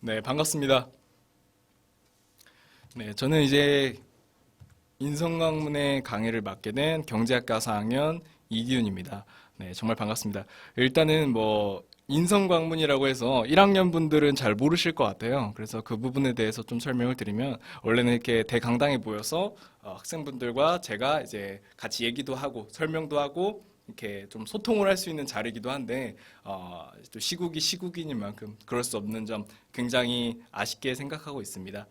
네, 반갑습니다. 네, 저는 이제 인성학문의 강의를 맡게 된 경제학과 4학년 이기훈입니다. 네, 정말 반갑습니다. 일단은 인성학문이라고 해서 1학년 분들은 잘 모르실 것 같아요. 그래서 그 부분에 대해서 좀 설명을 드리면, 원래는 이렇게 대강당에 모여서 학생분들과 제가 이제 같이 얘기도 하고 설명도 하고 이렇게 좀 소통을 할 수 있는 자리이기도 한데, 또 시국이 시국인 만큼 그럴 수 없는 점 굉장히 아쉽게 생각하고 있습니다.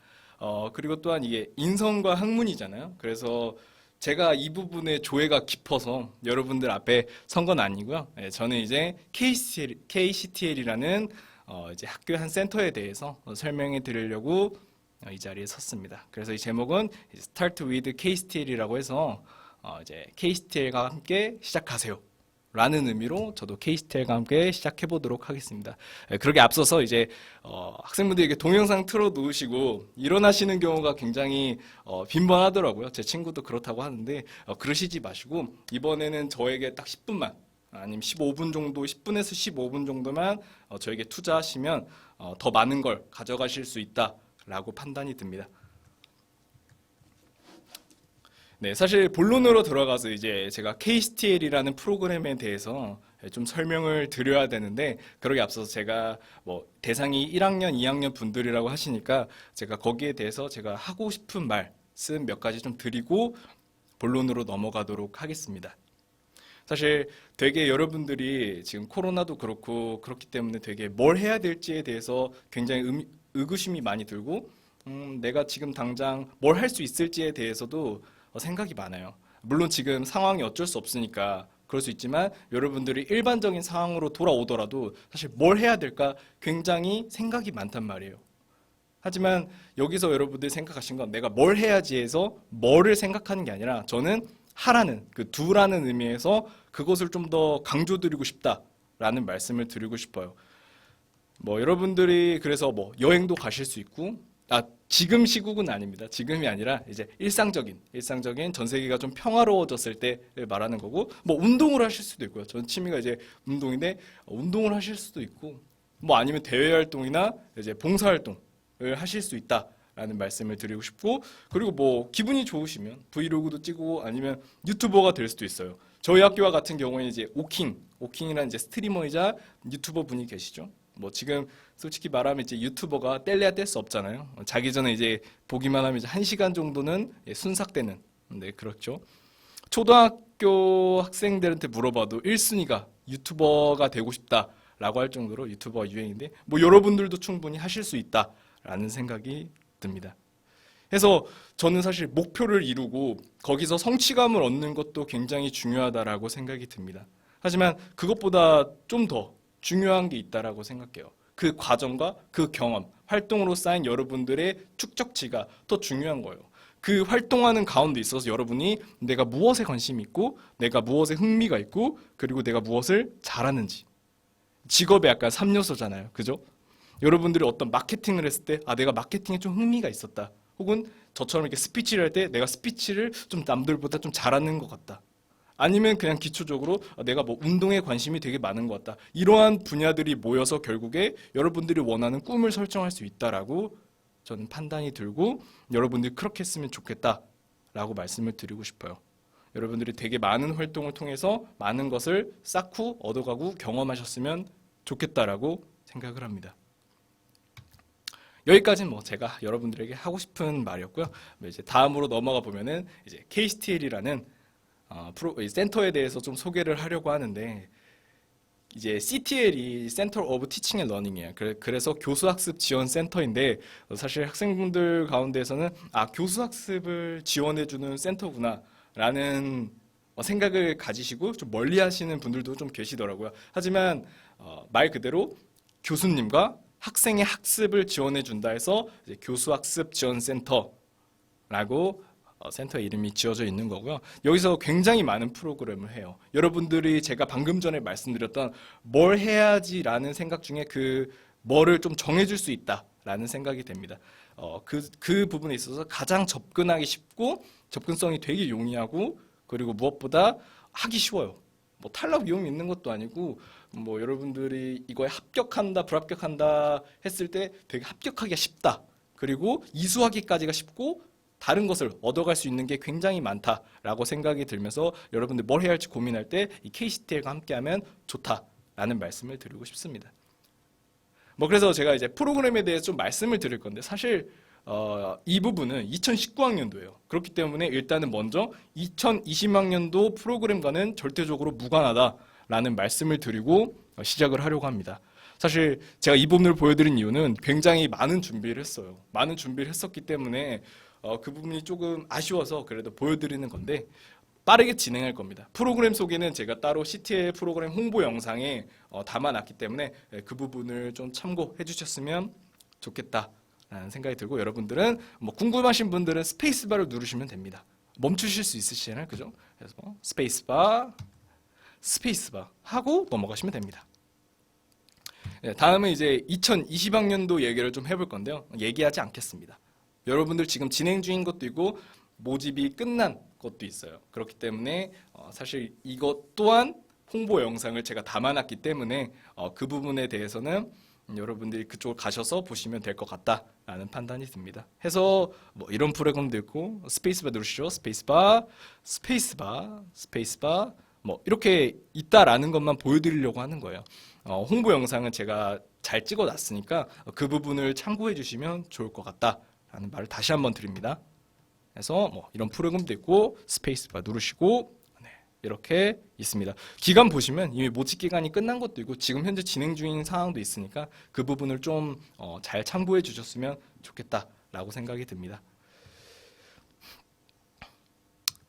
그리고 또한 이게 인성과 학문이잖아요. 그래서 제가 이 부분에 조예가 깊어서 여러분들 앞에 선 건 아니고요. 예, 저는 이제 KCTL이라는 이제 학교 한 센터에 대해서 설명해 드리려고 이 자리에 섰습니다. 그래서 이 제목은 Start with KCTL이라고 해서 이제 KCTL과 함께 시작하세요. 라는 의미로 저도 KCTL과 함께 시작해 보도록 하겠습니다. 그러게 앞서서 이제 학생분들에게 동영상 틀어 놓으시고 일어나시는 경우가 굉장히 빈번하더라고요. 제 친구도 그렇다고 하는데 그러시지 마시고 이번에는 저에게 딱 10분만 아니면 15분 정도, 10분에서 15분 정도만 저에게 투자하시면 더 많은 걸 가져가실 수 있다라고 판단이 듭니다. 네, 사실 본론으로 들어가서 이제 제가 KCTL이라는 프로그램에 대해서 좀 설명을 드려야 되는데, 그러기 앞서서 제가 대상이 1학년, 2학년 분들이라고 하시니까 제가 거기에 대해서 제가 하고 싶은 말씀 몇 가지 좀 드리고 본론으로 넘어가도록 하겠습니다. 사실 되게 여러분들이 지금 코로나도 그렇고 그렇기 때문에 되게 뭘 해야 될지에 대해서 굉장히 의구심이 많이 들고, 내가 지금 당장 뭘 할 수 있을지에 대해서도 생각이 많아요. 물론 지금 상황이 어쩔 수 없으니까 그럴 수 있지만, 여러분들이 일반적인 상황으로 돌아오더라도 사실 뭘 해야 될까 굉장히 생각이 많단 말이에요. 하지만 여기서 여러분들이 생각하신 건 내가 뭘 해야지 해서 뭐를 생각하는 게 아니라, 저는 하라는 그 두라는 의미에서 그것을 좀 더 강조드리고 싶다라는 말씀을 드리고 싶어요. 여러분들이 그래서 여행도 가실 수 있고, 지금 시국은 아닙니다. 지금이 아니라 이제 일상적인 전 세계가 좀 평화로워졌을 때를 말하는 거고, 운동을 하실 수도 있고요. 전 취미가 이제 운동인데 운동을 하실 수도 있고, 아니면 대외 활동이나 이제 봉사 활동을 하실 수 있다라는 말씀을 드리고 싶고, 그리고 기분이 좋으시면 브이로그도 찍고 아니면 유튜버가 될 수도 있어요. 저희 학교와 같은 경우에 이제 오킹이라는 이제 스트리머이자 유튜버 분이 계시죠. 지금 솔직히 말하면 이제 유튜버가 뗄래야 뗄 수 없잖아요. 자기 전에 이제 보기만 하면 이제 1시간 정도는 순삭되는. 네, 그렇죠. 초등학교 학생들한테 물어봐도 1순위가 유튜버가 되고 싶다라고 할 정도로 유튜버가 유행인데, 여러분들도 충분히 하실 수 있다라는 생각이 듭니다. 그래서 저는 사실 목표를 이루고 거기서 성취감을 얻는 것도 굉장히 중요하다라고 생각이 듭니다. 하지만 그것보다 좀 더 중요한 게 있다라고 생각해요. 그 과정과 그 경험, 활동으로 쌓인 여러분들의 축적치가 더 중요한 거예요. 그 활동하는 가운데 있어서 여러분이 내가 무엇에 관심이 있고, 내가 무엇에 흥미가 있고, 그리고 내가 무엇을 잘하는지. 직업의 약간 3요소잖아요. 그죠? 여러분들이 어떤 마케팅을 했을 때, 내가 마케팅에 좀 흥미가 있었다. 혹은 저처럼 이렇게 스피치를 할 때 내가 스피치를 좀 남들보다 좀 잘하는 것 같다. 아니면 그냥 기초적으로 내가 운동에 관심이 되게 많은 것 같다. 이러한 분야들이 모여서 결국에 여러분들이 원하는 꿈을 설정할 수 있다라고 저는 판단이 들고, 여러분들이 그렇게 했으면 좋겠다라고 말씀을 드리고 싶어요. 여러분들이 되게 많은 활동을 통해서 많은 것을 쌓고 얻어가고 경험하셨으면 좋겠다라고 생각을 합니다. 여기까지는 제가 여러분들에게 하고 싶은 말이었고요. 이제 다음으로 넘어가 보면은 이제 KCTL이라는 센터에 대해서 좀 소개를 하려고 하는데, 이제 CTL이 Center of Teaching and Learning이에요. 그래서 교수학습 지원 센터인데, 사실 학생분들 가운데에서는 교수학습을 지원해주는 센터구나라는 생각을 가지시고 좀 멀리하시는 분들도 좀 계시더라고요. 하지만 말 그대로 교수님과 학생의 학습을 지원해준다 해서 이제 교수학습 지원센터라고 센터 이름이 지어져 있는 거고요. 여기서 굉장히 많은 프로그램을 해요. 여러분들이 제가 방금 전에 말씀드렸던 뭘 해야지라는 생각 중에 그 뭐를 좀 정해줄 수 있다라는 생각이 됩니다. 그 부분에 있어서 가장 접근하기 쉽고 접근성이 되게 용이하고, 그리고 무엇보다 하기 쉬워요. 탈락 위험이 있는 것도 아니고 뭐 여러분들이 이거에 합격한다, 불합격한다 했을 때 되게 합격하기가 쉽다. 그리고 이수하기까지가 쉽고 다른 것을 얻어갈 수 있는 게 굉장히 많다라고 생각이 들면서 여러분들 뭘 해야 할지 고민할 때 이 KCTL과 함께하면 좋다라는 말씀을 드리고 싶습니다. 뭐 그래서 제가 이제 프로그램에 대해서 좀 말씀을 드릴 건데 사실 이 부분은 2019학년도예요. 그렇기 때문에 일단은 먼저 2020학년도 프로그램과는 절대적으로 무관하다라는 말씀을 드리고 시작을 하려고 합니다. 사실 제가 이 부분을 보여드린 이유는 굉장히 많은 준비를 했어요. 많은 준비를 했었기 때문에 그 부분이 조금 아쉬워서 그래도 보여드리는 건데 빠르게 진행할 겁니다. 프로그램 소개는 제가 따로 CTL 프로그램 홍보 영상에 담아놨기 때문에 그 부분을 좀 참고해 주셨으면 좋겠다라는 생각이 들고 여러분들은 뭐 궁금하신 분들은 스페이스바를 누르시면 됩니다. 멈추실 수 있으시잖아요. 그죠? 그래서 스페이스바 하고 넘어가시면 됩니다. 다음은 이제 2020학년도 얘기를 좀 해볼 건데요. 얘기하지 않겠습니다. 여러분들 지금 진행 중인 것도 있고 모집이 끝난 것도 있어요. 그렇기 때문에 사실 이것 또한 홍보 영상을 제가 담아놨기 때문에 그 부분에 대해서는 여러분들이 그쪽을 가셔서 보시면 될 것 같다라는 판단이 듭니다. 해서 뭐 이런 프로그램도 있고 스페이스바 누르시죠. 스페이스바 뭐 이렇게 있다라는 것만 보여드리려고 하는 거예요. 홍보 영상은 제가 잘 찍어놨으니까 그 부분을 참고해 주시면 좋을 것 같다라는 말을 다시 한번 드립니다. 그래서 뭐 이런 프로그램도 있고 스페이스바 누르시고 이렇게 있습니다. 기간 보시면 이미 모집 기간이 끝난 것도 있고 지금 현재 진행 중인 상황도 있으니까 그 부분을 좀 잘 참고해 주셨으면 좋겠다라고 생각이 듭니다.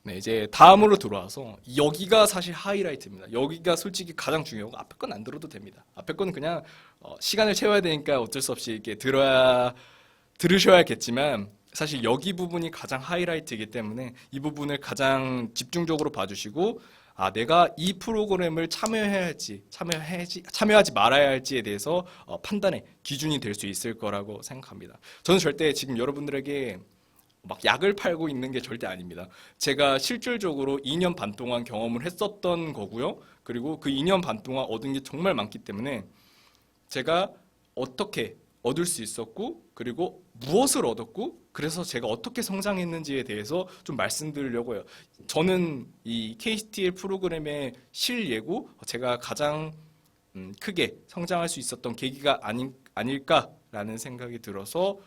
네, 이제 다음으로 들어와서 여기가 사실 하이라이트입니다. 여기가 솔직히 가장 중요하고 앞에 건 안 들어도 됩니다. 앞에 거는 그냥 시간을 채워야 되니까 어쩔 수 없이 이렇게 들으셔야겠지만 사실 여기 부분이 가장 하이라이트이기 때문에 이 부분을 가장 집중적으로 봐주시고 내가 이 프로그램을 참여하지 말아야 할지에 대해서 판단의 기준이 될 수 있을 거라고 생각합니다. 저는 절대 지금 여러분들에게 막 약을 팔고 있는 게 절대 아닙니다. 제가 실질적으로 2년 반 동안 경험을 했었던 거고요. 그리고 그 2년 반 동안 얻은 게 정말 많기 때문에 제가 어떻게 얻을 수 있었고 그리고 무엇을 얻었고 그래서 제가 어떻게 성장했는지에 대해서 좀 말씀드리려고 해요. 저는 이 KCTL 프로그램의 실예고 제가 가장 크게 성장할 수 있었던 계기가 아닐까라는 생각이 들어서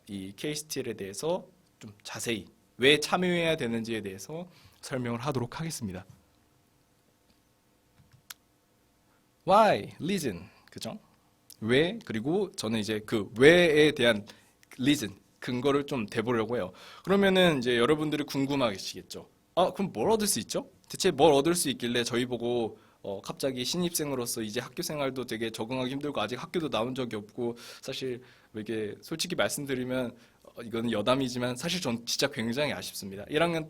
이 KCTL에 대해서 좀 자세히 왜 참여해야 되는지에 대해서 설명을 하도록 하겠습니다. Why? Reason. 그죠? 왜? 그리고 저는 이제 그 왜에 대한 reason, 근거를 좀 대보려고 해요. 그러면은 이제 여러분들이 궁금하시겠죠. 그럼 뭘 얻을 수 있죠? 대체 뭘 얻을 수 있길래 저희 보고 갑자기 신입생으로서 이제 학교 생활도 되게 적응하기 힘들고 아직 학교도 나온 적이 없고 사실 이게 솔직히 말씀드리면 이거는 여담이지만 사실 전 진짜 굉장히 아쉽습니다. 1학년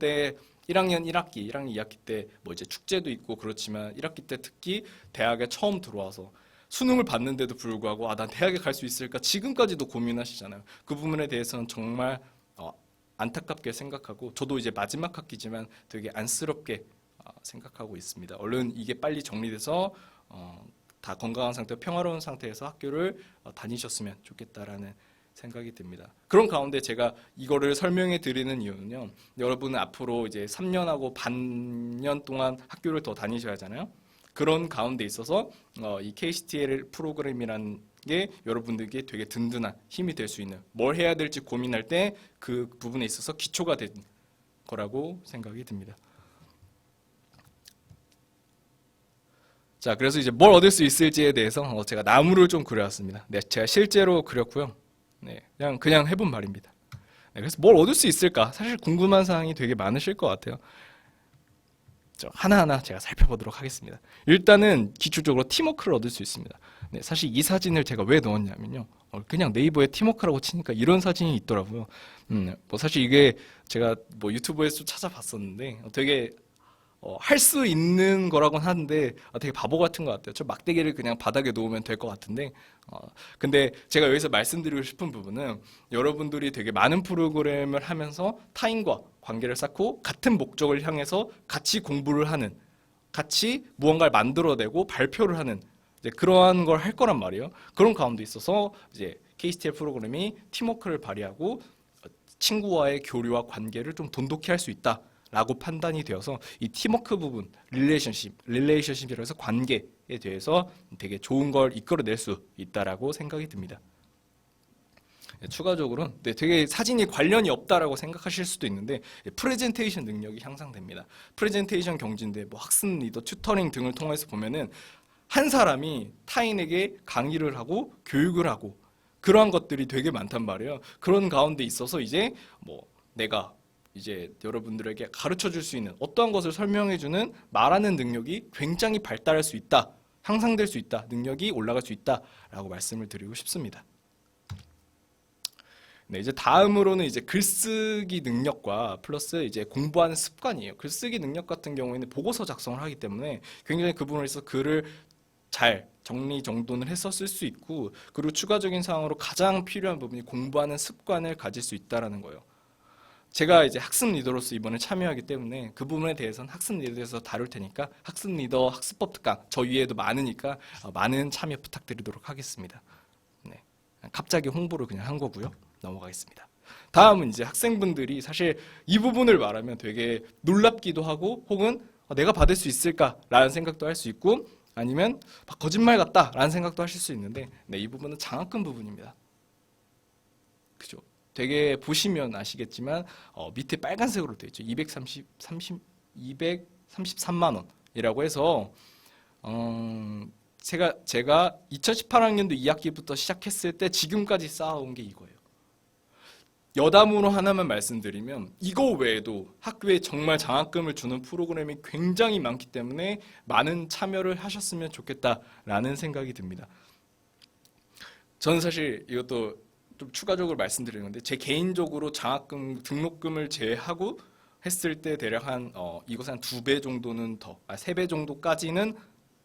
1학기, 2학기 때 뭐 이제 축제도 있고 그렇지만 1학기 때 특히 대학에 처음 들어와서 수능을 봤는데도 불구하고 난 대학에 갈 수 있을까 지금까지도 고민하시잖아요. 그 부분에 대해서는 정말 안타깝게 생각하고 저도 이제 마지막 학기지만 되게 안쓰럽게 생각하고 있습니다. 얼른 이게 빨리 정리돼서 다 건강한 상태, 평화로운 상태에서 학교를 다니셨으면 좋겠다라는 생각이 듭니다. 그런 가운데 제가 이거를 설명해 드리는 이유는요. 여러분은 앞으로 이제 3년하고 반년 동안 학교를 더 다니셔야 하잖아요. 그런 가운데 있어서 이 KCTL 프로그램이라는 게 여러분들에게 되게 든든한 힘이 될 수 있는 뭘 해야 될지 고민할 때 그 부분에 있어서 기초가 된 거라고 생각이 듭니다. 자, 그래서 이제 뭘 얻을 수 있을지에 대해서 제가 나무를 좀 그려왔습니다. 네, 제가 실제로 그렸고요. 네, 그냥 해본 말입니다. 네, 그래서 뭘 얻을 수 있을까? 사실 궁금한 사항이 되게 많으실 것 같아요. 하나하나 제가 살펴보도록 하겠습니다. 일단은 기초적으로 팀워크를 얻을 수 있습니다. 네, 사실 이 사진을 제가 왜 넣었냐면요. 그냥 네이버에 팀워크라고 치니까 이런 사진이 있더라고요. 뭐 사실 이게 제가 뭐 유튜브에서 찾아봤었는데 되게 할 수 있는 거라고는 하는데 되게 바보 같은 것 같아요. 저 막대기를 그냥 바닥에 놓으면 될 것 같은데 근데 제가 여기서 말씀드리고 싶은 부분은 여러분들이 되게 많은 프로그램을 하면서 타인과 관계를 쌓고 같은 목적을 향해서 같이 공부를 하는 같이 무언가를 만들어내고 발표를 하는 이제 그러한 걸 할 거란 말이에요. 그런 가운데 있어서 이제 KCTL 프로그램이 팀워크를 발휘하고 친구와의 교류와 관계를 좀 돈독히 할 수 있다라고 판단이 되어서 이 팀워크 부분, 릴레이션십이라고 해서 관계에 대해서 되게 좋은 걸 이끌어낼 수 있다라고 생각이 듭니다. 추가적으로 되게 사진이 관련이 없다라고 생각하실 수도 있는데 프레젠테이션 능력이 향상됩니다. 프레젠테이션 경진대, 뭐 학습 리더, 튜터링 등을 통해서 보면은 한 사람이 타인에게 강의를 하고 교육을 하고 그러한 것들이 되게 많단 말이에요. 그런 가운데 있어서 이제 뭐 내가 이제 여러분들에게 가르쳐 줄 수 있는 어떠한 것을 설명해 주는 말하는 능력이 굉장히 발달할 수 있다. 향상될 수 있다. 능력이 올라갈 수 있다라고 말씀을 드리고 싶습니다. 네, 이제 다음으로는 이제 글쓰기 능력과 플러스 이제 공부하는 습관이에요. 글쓰기 능력 같은 경우에는 보고서 작성을 하기 때문에 굉장히 그 부분에서 글을 잘 정리정돈을 해서 쓸 수 있고, 그리고 추가적인 사항으로 가장 필요한 부분이 공부하는 습관을 가질 수 있다라는 거예요. 제가 이제 학습 리더로서 이번에 참여하기 때문에 그 부분에 대해서는 학습 리더에서 다룰 테니까 학습 리더 학습법 특강 저 위에도 많으니까 많은 참여 부탁드리도록 하겠습니다. 네, 갑자기 홍보를 그냥 한 거고요. 넘어가겠습니다. 다음은 이제 학생분들이 사실 이 부분을 말하면 되게 놀랍기도 하고 혹은 내가 받을 수 있을까라는 생각도 할 수 있고 아니면 거짓말 같다라는 생각도 하실 수 있는데 네, 이 부분은 장학금 부분입니다. 그죠? 되게 보시면 아시겠지만 밑에 빨간색으로 되어 있죠. 233만 원이라고 해서 제가 2018학년도 2학기부터 시작했을 때 지금까지 쌓아온 게 이거예요. 여담으로 하나만 말씀드리면 이거 외에도 학교에 정말 장학금을 주는 프로그램이 굉장히 많기 때문에 많은 참여를 하셨으면 좋겠다라는 생각이 듭니다. 저는 사실 이것도 좀 추가적으로 말씀드리는 건데 제 개인적으로 장학금 등록금을 제외하고 했을 때 대략 이것은 한 2배 정도는 더, 3배 정도까지는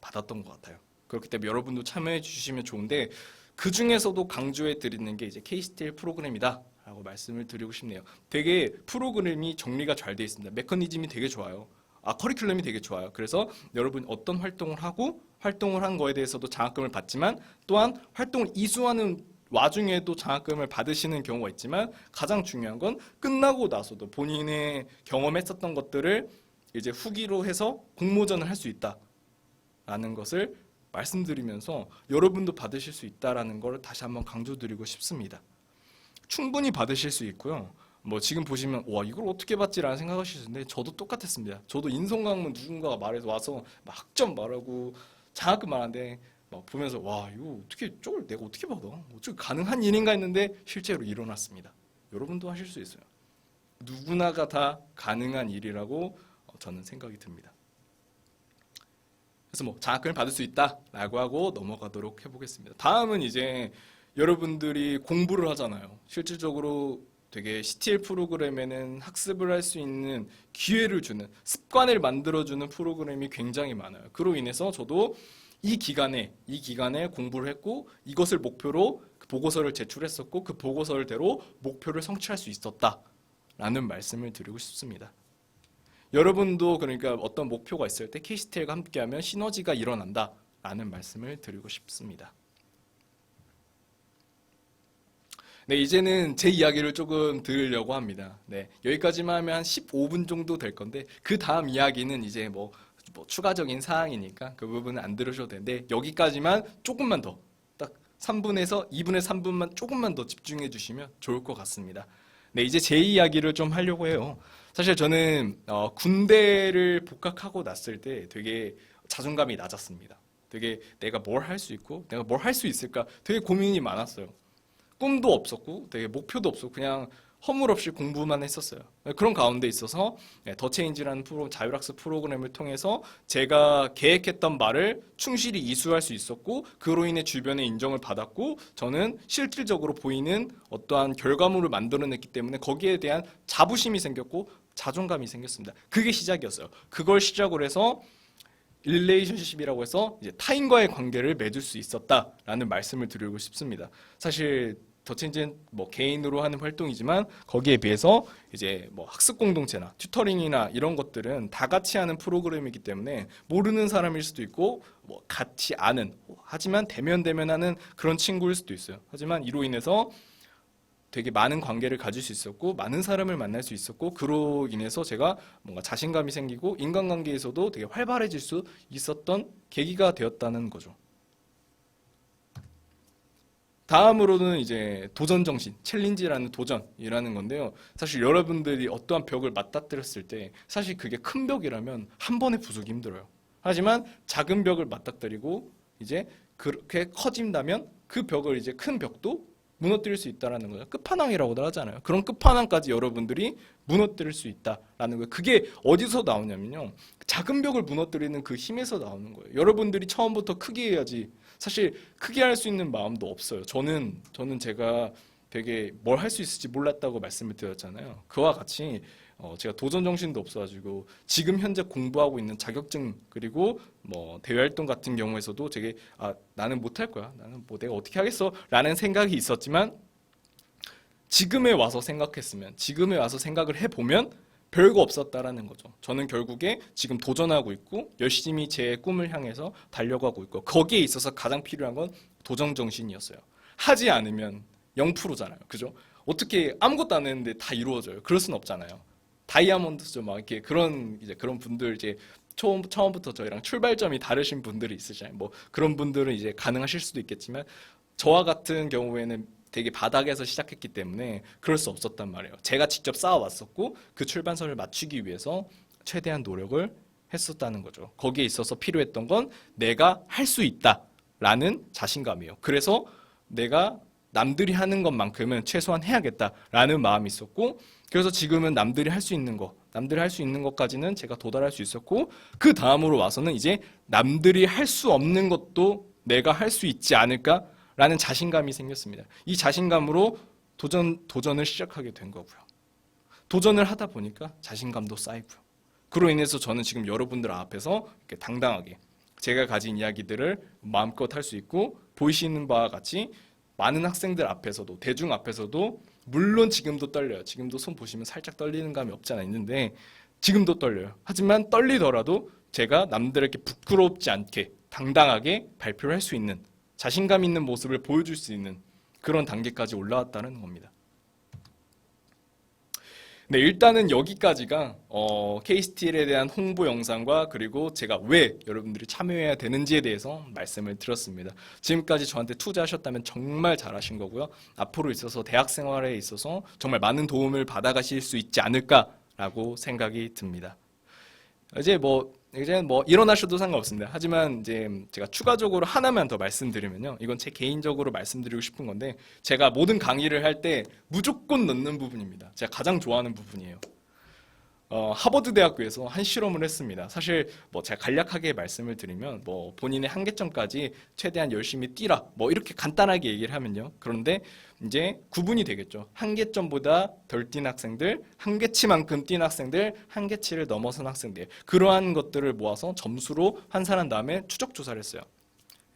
받았던 것 같아요. 그렇기 때문에 여러분도 참여해 주시면 좋은데 그 중에서도 강조해 드리는 게 이제 KCTL 프로그램이다 라고 말씀을 드리고 싶네요. 되게 프로그램이 정리가 잘 되어 있습니다. 메커니즘이 되게 좋아요. 커리큘럼이 되게 좋아요. 그래서 여러분 어떤 활동을 하고 활동을 한 거에 대해서도 장학금을 받지만 또한 활동을 이수하는 와중에도 장학금을 받으시는 경우가 있지만 가장 중요한 건 끝나고 나서도 본인의 경험했었던 것들을 이제 후기로 해서 공모전을 할 수 있다라는 것을 말씀드리면서 여러분도 받으실 수 있다라는 걸 다시 한번 강조드리고 싶습니다. 충분히 받으실 수 있고요. 뭐 지금 보시면 와 이걸 어떻게 받지라는 생각하실 텐데 저도 똑같았습니다. 저도 인성강문 누군가가 말해서 와서 막 학점 말하고 장학금 말하는데 막 보면서 와 이거 어떻게 저걸 내가 어떻게 받아? 어떻게 가능한 일인가 했는데 실제로 일어났습니다. 여러분도 하실 수 있어요. 누구나가 다 가능한 일이라고 저는 생각이 듭니다. 그래서 뭐 장학금을 받을 수 있다라고 하고 넘어가도록 해보겠습니다. 다음은 이제 여러분들이 공부를 하잖아요. 실질적으로 되게 CTL 프로그램에는 학습을 할 수 있는 기회를 주는 습관을 만들어주는 프로그램이 굉장히 많아요. 그로 인해서 저도 이 기간에 공부를 했고 이것을 목표로 그 보고서를 제출했었고 그 보고서대로 목표를 성취할 수 있었다라는 말씀을 드리고 싶습니다. 여러분도 그러니까 어떤 목표가 있을 때 KCTL과 함께하면 시너지가 일어난다라는 말씀을 드리고 싶습니다. 네, 이제는 제 이야기를 조금 들으려고 합니다. 네, 여기까지만 하면 한 15분 정도 될 건데 그 다음 이야기는 이제 뭐 추가적인 사항이니까 그 부분은 안 들으셔도 되는데 여기까지만 조금만 더 딱 3분에서 2분의 3분만 조금만 더 집중해 주시면 좋을 것 같습니다. 네, 이제 제 이야기를 좀 하려고 해요. 사실 저는 군대를 복학하고 났을 때 되게 자존감이 낮았습니다. 되게 내가 뭘 할 수 있고 내가 뭘 할 수 있을까 되게 고민이 많았어요. 꿈도 없었고 되게 목표도 없었고 그냥 허물없이 공부만 했었어요. 그런 가운데 있어서 더 체인지라는 자율학습 프로그램을 통해서 제가 계획했던 바를 충실히 이수할 수 있었고 그로 인해 주변의 인정을 받았고 저는 실질적으로 보이는 어떠한 결과물을 만들어냈기 때문에 거기에 대한 자부심이 생겼고 자존감이 생겼습니다. 그게 시작이었어요. 그걸 시작으로 해서 릴레이션십이라고 해서 이제 타인과의 관계를 맺을 수 있었다라는 말씀을 드리고 싶습니다. 사실 더체인지는 뭐 개인으로 하는 활동이지만 거기에 비해서 이제 뭐 학습 공동체나 튜터링이나 이런 것들은 다 같이 하는 프로그램이기 때문에 모르는 사람일 수도 있고 뭐 같이 아는 하지만 대면하는 그런 친구일 수도 있어요. 하지만 이로 인해서 되게 많은 관계를 가질 수 있었고 많은 사람을 만날 수 있었고 그로 인해서 제가 뭔가 자신감이 생기고 인간관계에서도 되게 활발해질 수 있었던 계기가 되었다는 거죠. 다음으로는 이제 도전 정신, 챌린지라는 도전이라는 건데요. 사실 여러분들이 어떠한 벽을 맞닥뜨렸을 때 사실 그게 큰 벽이라면 한 번에 부수기 힘들어요. 하지만 작은 벽을 맞닥뜨리고 이제 그렇게 커진다면 그 벽을 이제 큰 벽도 무너뜨릴 수 있다라는 거죠. 끝판왕이라고도 하잖아요. 그런 끝판왕까지 여러분들이 무너뜨릴 수 있다라는 거예요. 그게 어디서 나오냐면요. 작은 벽을 무너뜨리는 그 힘에서 나오는 거예요. 여러분들이 처음부터 크게 해야지 사실 크게 할 수 있는 마음도 없어요. 저는 제가 되게 뭘 할 수 있을지 몰랐다고 말씀을 드렸잖아요. 그와 같이 제가 도전 정신도 없어가지고 지금 현재 공부하고 있는 자격증 그리고 뭐 대외 활동 같은 경우에서도 되게 나는 못할 거야. 나는 뭐 내가 어떻게 하겠어라는 생각이 있었지만 지금에 와서 생각을 해보면 별거 없었다라는 거죠. 저는 결국에 지금 도전하고 있고 열심히 제 꿈을 향해서 달려가고 있고 거기에 있어서 가장 필요한 건 도전 정신이었어요. 하지 않으면 0%잖아요. 그죠? 어떻게 아무것도 안 했는데 다 이루어져요. 그럴 수는 없잖아요. 다이아몬드죠. 막 이렇게 그런 분들 이제 처음부터 저희랑 출발점이 다르신 분들이 있으시잖아요. 뭐 그런 분들은 이제 가능하실 수도 있겠지만 저와 같은 경우에는 되게 바닥에서 시작했기 때문에 그럴 수 없었단 말이에요. 제가 직접 쌓아왔었고 그 출발선을 맞추기 위해서 최대한 노력을 했었다는 거죠. 거기에 있어서 필요했던 건 내가 할 수 있다라는 자신감이에요. 그래서 내가 남들이 하는 것만큼은 최소한 해야겠다라는 마음이 있었고 그래서 지금은 남들이 할 수 있는 것까지는 제가 도달할 수 있었고 그 다음으로 와서는 이제 남들이 할 수 없는 것도 내가 할 수 있지 않을까라는 자신감이 생겼습니다. 이 자신감으로 도전을 시작하게 된 거고요. 도전을 하다 보니까 자신감도 쌓이고요. 그로 인해서 저는 지금 여러분들 앞에서 이렇게 당당하게 제가 가진 이야기들을 마음껏 할 수 있고 보이시는 바와 같이 많은 학생들 앞에서도 대중 앞에서도 물론 지금도 떨려요. 지금도 손 보시면 살짝 떨리는 감이 없지 않아 있는데 지금도 떨려요. 하지만 떨리더라도 제가 남들에게 부끄럽지 않게 당당하게 발표를 할 수 있는 자신감 있는 모습을 보여줄 수 있는 그런 단계까지 올라왔다는 겁니다. 네, 일단은 여기까지가 KSTL에 대한 홍보 영상과 그리고 제가 왜 여러분들이 참여해야 되는지에 대해서 말씀을 드렸습니다. 지금까지 저한테 투자하셨다면 정말 잘하신 거고요. 앞으로 있어서 대학 생활에 있어서 정말 많은 도움을 받아가실 수 있지 않을까라고 생각이 듭니다. 이제 뭐 일어나셔도 상관없습니다. 하지만 이제 제가 추가적으로 하나만 더 말씀드리면요. 이건 제 개인적으로 말씀드리고 싶은 건데 제가 모든 강의를 할 때 무조건 넣는 부분입니다. 제가 가장 좋아하는 부분이에요. 하버드 대학교에서 한 실험을 했습니다. 사실 뭐 제가 간략하게 말씀을 드리면 뭐 본인의 한계점까지 최대한 열심히 뛰라 뭐 이렇게 간단하게 얘기를 하면요. 그런데 이제 구분이 되겠죠. 한계점보다 덜 뛴 학생들, 한계치만큼 뛴 학생들, 한계치를 넘어선 학생들 그러한 것들을 모아서 점수로 환산한 다음에 추적 조사를 했어요.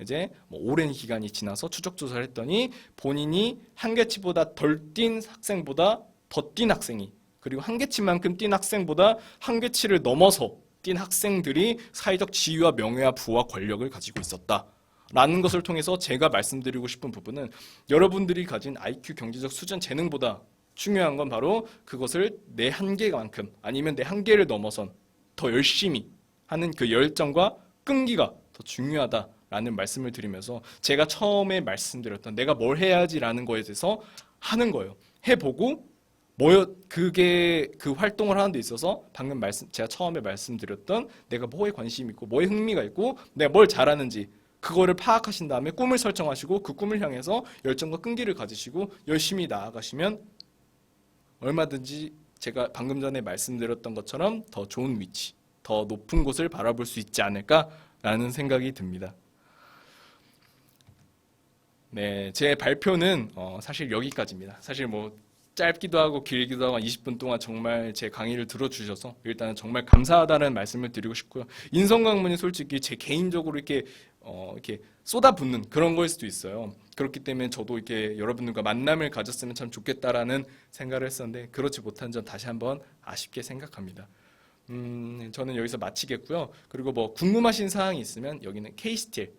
이제 뭐 오랜 기간이 지나서 추적 조사를 했더니 본인이 한계치보다 덜 뛴 학생보다 더 뛴 학생이 그리고 한계치만큼 뛴 학생보다 한계치를 넘어서 뛴 학생들이 사회적 지위와 명예와 부와 권력을 가지고 있었다라는 것을 통해서 제가 말씀드리고 싶은 부분은 여러분들이 가진 IQ, 경제적 수준, 재능보다 중요한 건 바로 그것을 내 한계만큼 아니면 내 한계를 넘어선 더 열심히 하는 그 열정과 끈기가 더 중요하다라는 말씀을 드리면서 제가 처음에 말씀드렸던 내가 뭘 해야지라는 거에 대해서 하는 거예요. 해보고 그게 그 활동을 하는 데 있어서 방금 제가 처음에 말씀드렸던 내가 뭐에 관심이 있고 뭐에 흥미가 있고 내가 뭘 잘하는지 그거를 파악하신 다음에 꿈을 설정하시고 그 꿈을 향해서 열정과 끈기를 가지시고 열심히 나아가시면 얼마든지 제가 방금 전에 말씀드렸던 것처럼 더 좋은 위치, 더 높은 곳을 바라볼 수 있지 않을까라는 생각이 듭니다. 네, 제 발표는 사실 여기까지입니다. 사실 뭐 짧기도 하고 길기도 하고 20분 동안 정말 제 강의를 들어주셔서 일단은 정말 감사하다는 말씀을 드리고 싶고요. 인성강문이 솔직히 제 개인적으로 이렇게 쏟아붓는 그런 거일 수도 있어요. 그렇기 때문에 저도 이렇게 여러분들과 만남을 가졌으면 참 좋겠다라는 생각을 했었는데 그렇지 못한 점 다시 한번 아쉽게 생각합니다. 저는 여기서 마치겠고요. 그리고 뭐 궁금하신 사항이 있으면 여기는 K-STIL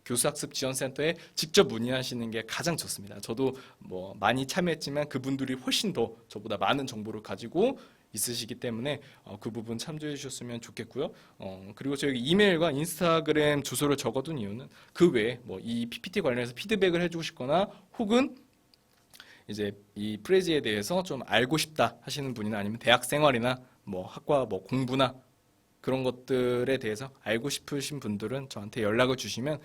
교수학습 지원센터에 직접 문의하시는 게 가장 좋습니다. 저도 뭐 많이 참여했지만 그분들이 훨씬 더 저보다 많은 정보를 가지고 있으시기 때문에 그 부분 참조해 주셨으면 좋겠고요. 그리고 저희 이메일과 인스타그램 주소를 적어둔 이유는 그 외에 뭐 이 PPT 관련해서 피드백을 해주고 싶거나 혹은 이제 이 프레지에 대해서 좀 알고 싶다 하시는 분이나 아니면 대학 생활이나 뭐 학과 뭐 공부나 그런 것들에 대해서 알고 싶으신 분들은 저한테 연락을 주시면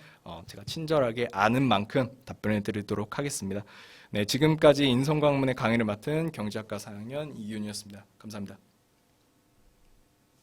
제가 친절하게 아는 만큼 답변해 드리도록 하겠습니다. 네, 지금까지 인성과학문의 강의를 맡은 경제학과 4학년 이윤이었습니다. 감사합니다.